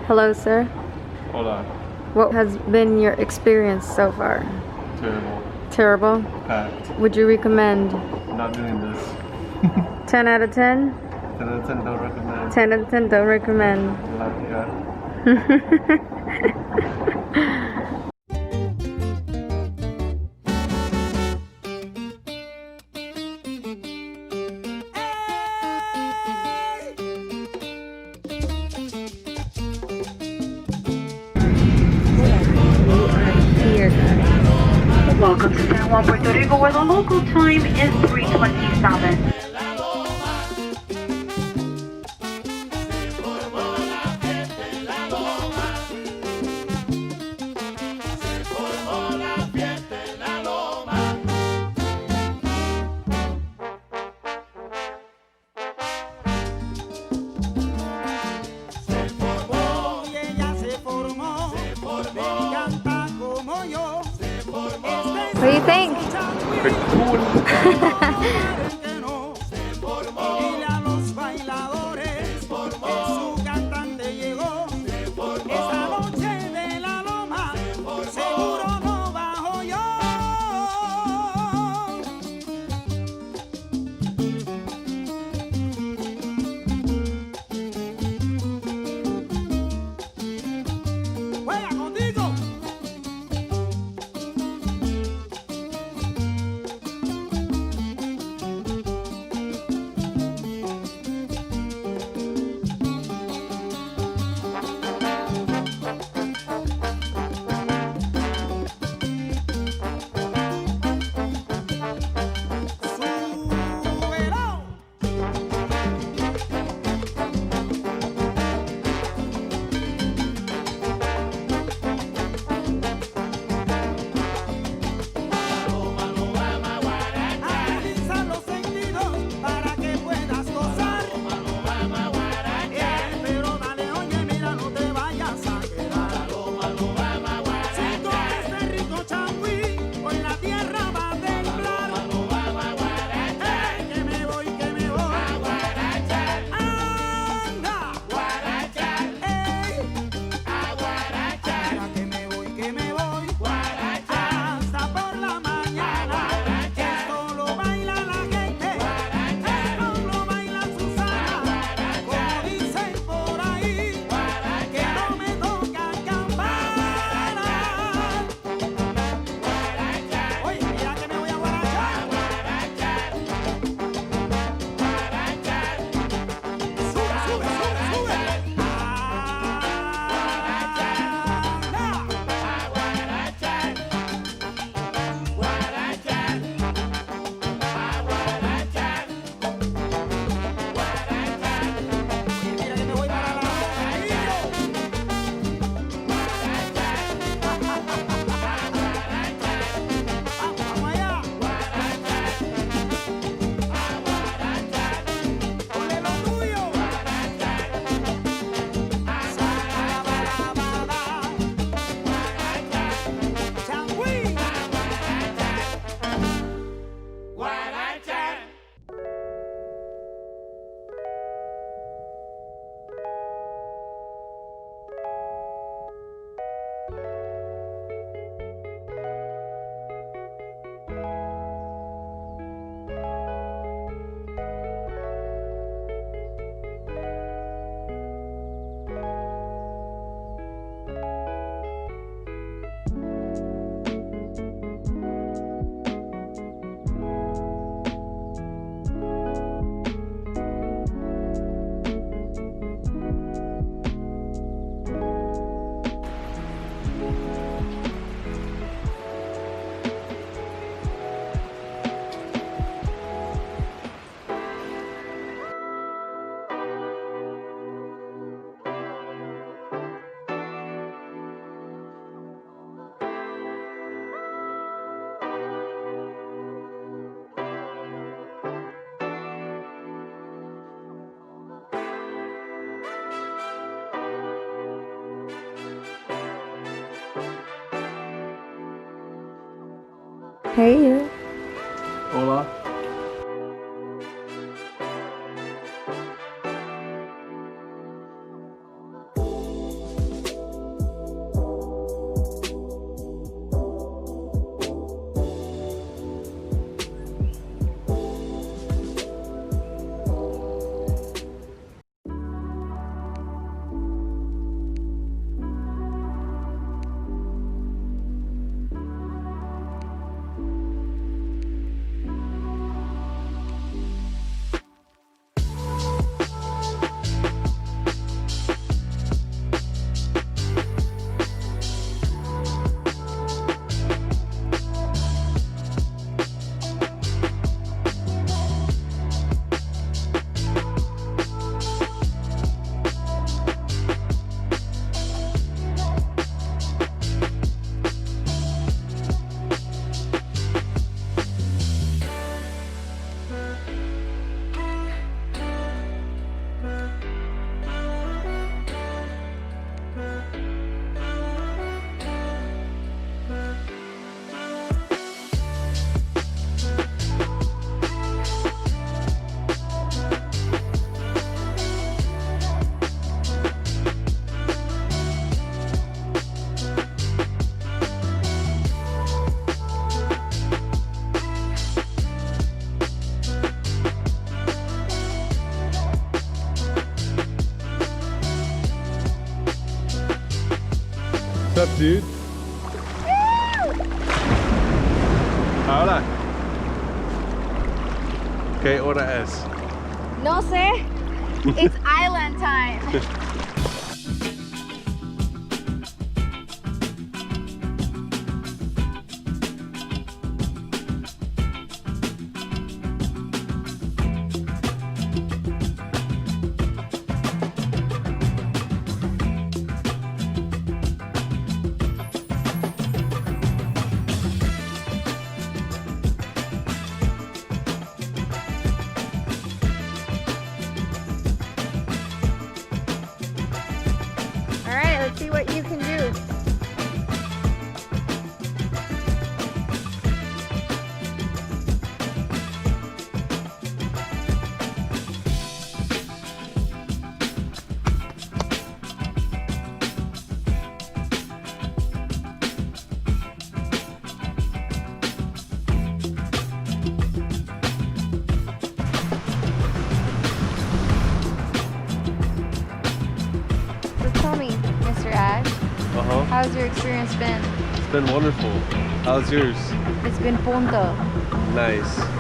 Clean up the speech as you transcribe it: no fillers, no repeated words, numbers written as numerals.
Hello, sir. Hola. What has been your experience so far? Terrible. Terrible? Packed. Would you recommend? Not doing this. 10 out of 10? 10 out of 10 don't recommend. 10 out of 10 don't recommend. Yeah. Welcome to San Juan, Puerto Rico, where the local time is 3:27. What do you think? Pretty cool. Hey, you. Hola. up, dude? Paola. ¿Qué hora es? No sé. It's island time. All right, let's see what you can do. So tell me, Mr. Ash, Uh-huh. how's your experience been? It's been wonderful. How's yours? It's been punto. Nice.